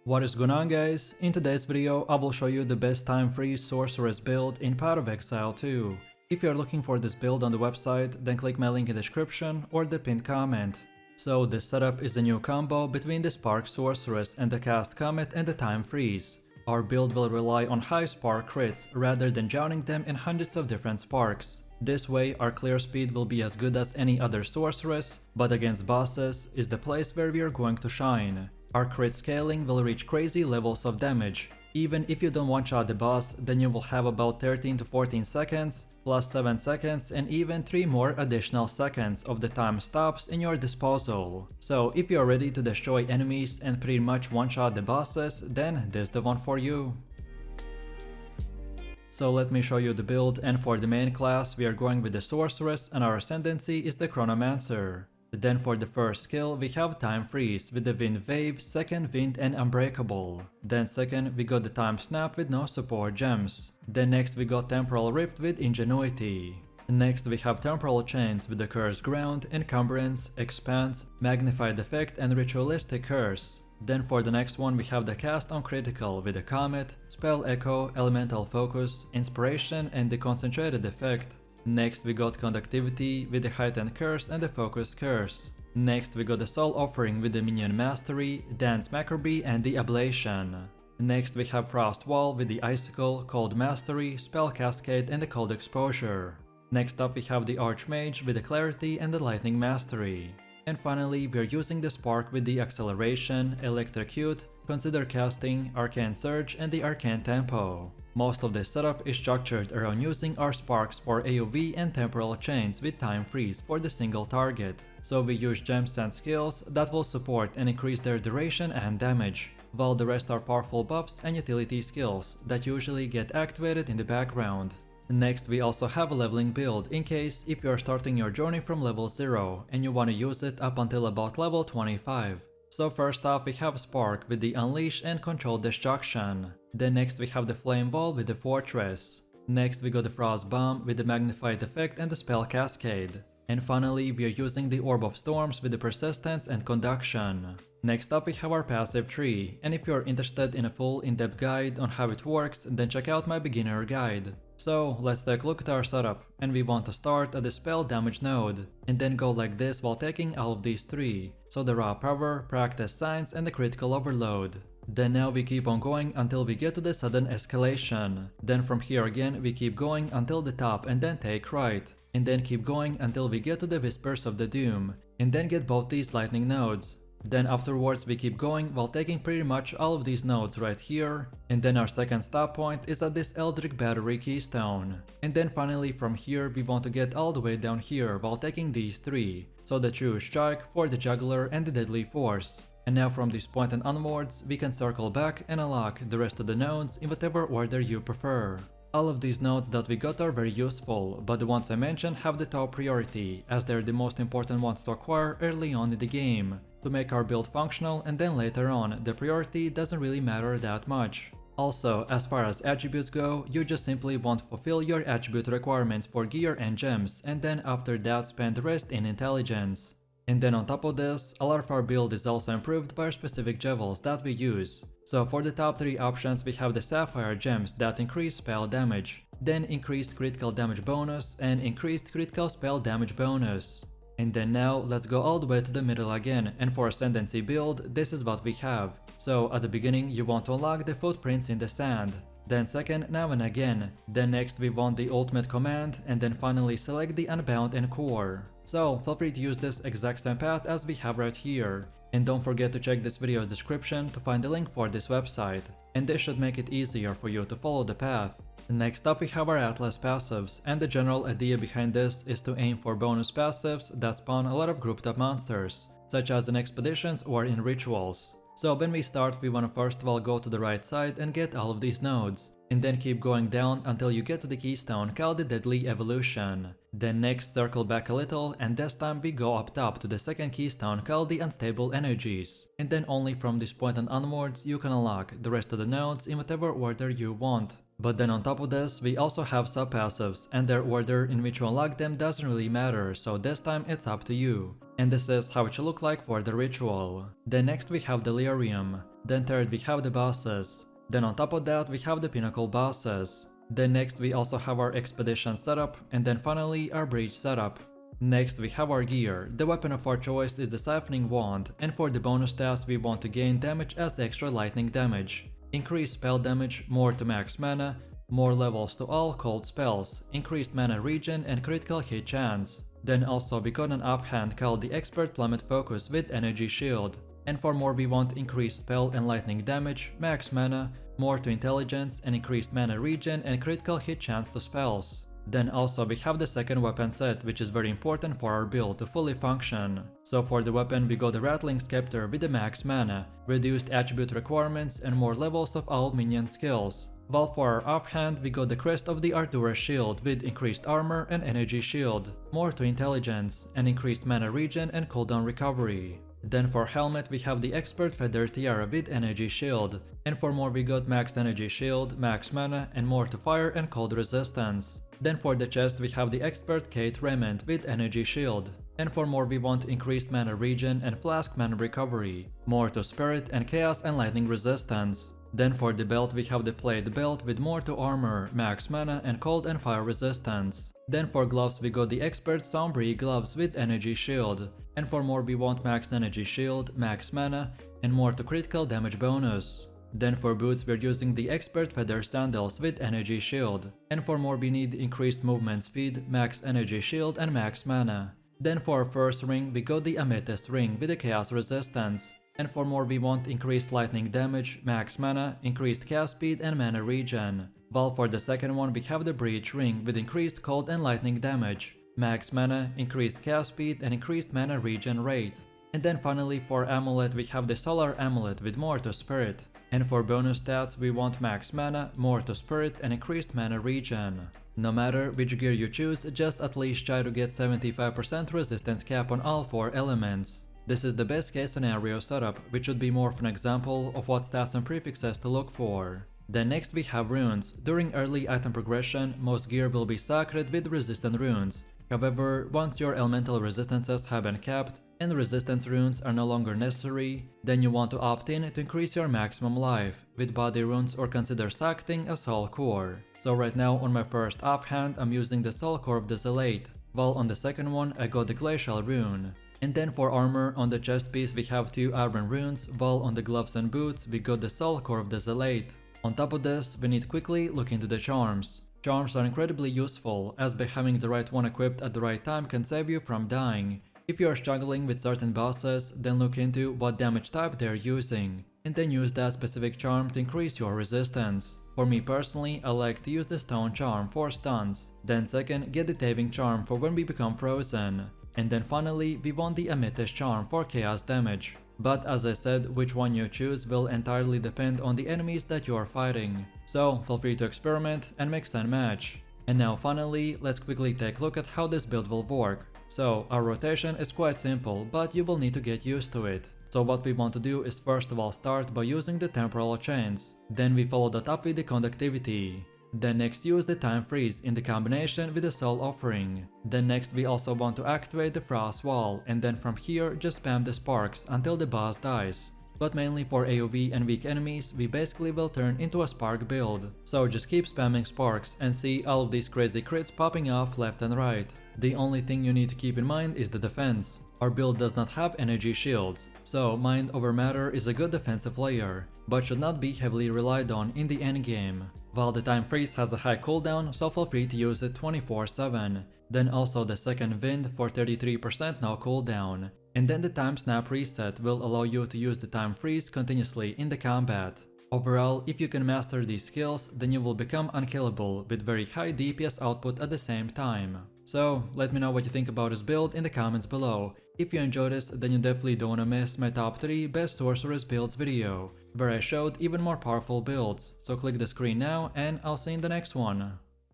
What is going on, guys? In today's video I will show you the best time-free sorceress build in Path of Exile 2. If you are looking for this build on the website, then click my link in the description or the pinned comment. So this setup is a new combo between the Spark Sorceress and the Cast Comet and the Time Freeze. Our build will rely on high spark crits rather than drowning them in hundreds of different sparks. This way our clear speed will be as good as any other sorceress, but against bosses is the place where we are going to shine. Our crit scaling will reach crazy levels of damage. Even if you don't one-shot the boss, then you will have about 13 to 14 seconds, plus 7 seconds and even 3 more additional seconds of the time stops in your disposal. So if you are ready to destroy enemies and pretty much one-shot the bosses, then this is the one for you. So let me show you the build, and for the main class we are going with the Sorceress and our Ascendancy is the Chronomancer. Then for the first skill we have Time Freeze with the Wind Wave, second Wind and Unbreakable. Then second we got the Time Snap with no support gems. Then next we got Temporal Rift with Ingenuity. Next we have Temporal Chains with the Cursed Ground, Encumbrance, Expanse, Magnified Effect and Ritualistic Curse. Then for the next one we have the Cast on Critical with the Comet, Spell Echo, Elemental Focus, Inspiration and the Concentrated Effect. Next we got Conductivity with the Heightened Curse and the Focus Curse. Next we got the Soul Offering with the Minion Mastery, Dance Maccabi and the Ablation. Next we have Frost Wall with the Icicle, Cold Mastery, Spell Cascade and the Cold Exposure. Next up we have the Archmage with the Clarity and the Lightning Mastery. And finally we are using the Spark with the Acceleration, Electrocute, Consider Casting, Arcane Surge and the Arcane Tempo. Most of this setup is structured around using our sparks for AoV and temporal chains with Time Freeze for the single target. So we use gems and skills that will support and increase their duration and damage, while the rest are powerful buffs and utility skills that usually get activated in the background. Next we also have a leveling build in case if you are starting your journey from level 0 and you want to use it up until about level 25. So first off we have Spark with the Unleash and Control Destruction. Then next we have the Flame Wall with the Fortress. Next we got the Frost Bomb with the Magnified Effect and the Spell Cascade. And finally we are using the Orb of Storms with the Persistence and Conduction. Next up we have our passive tree, and if you are interested in a full in-depth guide on how it works, then check out my beginner guide. So let's take a look at our setup, and we want to start at the spell damage node, and then go like this while taking all of these 3, so the raw power, practice signs and the critical overload. Then now we keep on going until we get to the sudden escalation. Then from here again we keep going until the top and then take right. And then keep going until we get to the Whispers of the Doom, and then get both these lightning nodes. Then afterwards we keep going while taking pretty much all of these nodes right here, and then our second stop point is at this Eldritch Battery Keystone. And then finally from here we want to get all the way down here while taking these 3, so the True Strike, for the Juggler and the Deadly Force. And now from this point and onwards we can circle back and unlock the rest of the nodes in whatever order you prefer. All of these nodes that we got are very useful, but the ones I mentioned have the top priority, as they're the most important ones to acquire early on in the game, to make our build functional, and then later on the priority doesn't really matter that much. Also, as far as attributes go, you just simply want to fulfill your attribute requirements for gear and gems, and then after that spend the rest in intelligence. And then on top of this, a lot of our build is also improved by our specific jewels that we use. So for the top 3 options we have the Sapphire gems that increase spell damage, then increased critical damage bonus and increased critical spell damage bonus. And then now let's go all the way to the middle again, and for Ascendancy build this is what we have. So at the beginning you want to unlock the Footprints in the Sand. Then second, Now and Again. Then next we want the Ultimate Command, and then finally select the Unbound and Core. So feel free to use this exact same path as we have right here. And don't forget to check this video's description to find the link for this website, and this should make it easier for you to follow the path. Next up we have our Atlas passives, and the general idea behind this is to aim for bonus passives that spawn a lot of grouped up monsters, such as in expeditions or in rituals. So when we start we want to first of all go to the right side and get all of these nodes, and then keep going down until you get to the keystone called the Deadly Evolution. Then next circle back a little, and this time we go up top to the second keystone called the Unstable Energies. And then only from this point and onwards you can unlock the rest of the nodes in whatever order you want. But then on top of this, we also have sub-passives, and their order in which you unlock them doesn't really matter, so this time it's up to you. And this is how it should look like for the ritual. Then next we have Delirium. Then third we have the bosses. Then on top of that we have the pinnacle bosses. Then next we also have our expedition setup, and then finally our breach setup. Next we have our gear. The weapon of our choice is the Siphoning Wand, and for the bonus stats we want to gain damage as extra lightning damage, increased spell damage, more to max mana, more levels to all cold spells, increased mana regen and critical hit chance. Then also we got an offhand called the Expert Plummet Focus with Energy Shield. And for more we want increased spell and lightning damage, max mana, more to intelligence and increased mana regen and critical hit chance to spells. Then also we have the second weapon set, which is very important for our build to fully function. So for the weapon we got the Rattling Scepter with the max mana, reduced attribute requirements and more levels of all minion skills. While for our offhand we got the Crest of the Artura Shield with increased armor and energy shield, more to intelligence, and increased mana regen and cooldown recovery. Then for helmet we have the Expert Feather Tiara with energy shield, and for more we got max energy shield, max mana and more to fire and cold resistance. Then for the chest we have the Expert Kate Raiment with energy shield, and for more we want increased mana regen and flask mana recovery, more to spirit and chaos and lightning resistance. Then for the belt we have the Plate Belt with more to armor, max mana and cold and fire resistance. Then for gloves we got the Expert Sombre Gloves with energy shield, and for more we want max energy shield, max mana and more to critical damage bonus. Then for boots we're using the Expert Feather Sandals with energy shield, and for more we need increased movement speed, max energy shield and max mana. Then for our first ring we got the Amethyst Ring with the chaos resistance, and for more we want increased lightning damage, max mana, increased cast speed and mana regen. While for the second one we have the Breach Ring with increased cold and lightning damage, max mana, increased cast speed and increased mana regen rate. And then finally for amulet we have the Solar Amulet with more to spirit. And for bonus stats we want max mana, more to spirit and increased mana regen. No matter which gear you choose, just at least try to get 75% resistance cap on all 4 elements. This is the best case scenario setup, which should be more of an example of what stats and prefixes to look for. Then next we have runes. During early item progression, most gear will be sacred with resistant runes. However, once your elemental resistances have been capped and resistance runes are no longer necessary, then you want to opt in to increase your maximum life with body runes or consider sacking a soul core. So right now on my first offhand I'm using the soul core of the Zealot, while on the second one I got the glacial rune. And then for armor on the chest piece we have 2 iron runes, while on the gloves and boots we got the soul core of the Zealot. On top of this we need quickly look into the charms. Charms are incredibly useful, as by having the right one equipped at the right time can save you from dying. If you are struggling with certain bosses, then look into what damage type they are using, and then use that specific charm to increase your resistance. For me personally, I like to use the Stone Charm for stuns, then second get the Taving Charm for when we become frozen, and then finally we want the Amethyst Charm for chaos damage. But as I said, which one you choose will entirely depend on the enemies that you are fighting, so feel free to experiment and mix and match. And now finally, let's quickly take a look at how this build will work. So our rotation is quite simple, but you will need to get used to it. So what we want to do is first of all start by using the temporal chains, then we follow that up with the conductivity. Then next use the time freeze in the combination with the soul offering. Then next we also want to activate the frost wall, and then from here just spam the sparks until the boss dies. But mainly for AoE and weak enemies we basically will turn into a spark build. So just keep spamming sparks and see all of these crazy crits popping off left and right. The only thing you need to keep in mind is the defense. Our build does not have energy shields, so mind over matter is a good defensive layer, but should not be heavily relied on in the endgame. While the time freeze has a high cooldown, so feel free to use it 24/7. Then also the second wind for 33% no cooldown. And then the time snap reset will allow you to use the time freeze continuously in the combat. Overall, if you can master these skills, then you will become unkillable with very high DPS output at the same time. So let me know what you think about this build in the comments below. If you enjoyed this, then you definitely don't wanna miss my top 3 best sorceress builds video, where I showed even more powerful builds. So click the screen now and I'll see you in the next one.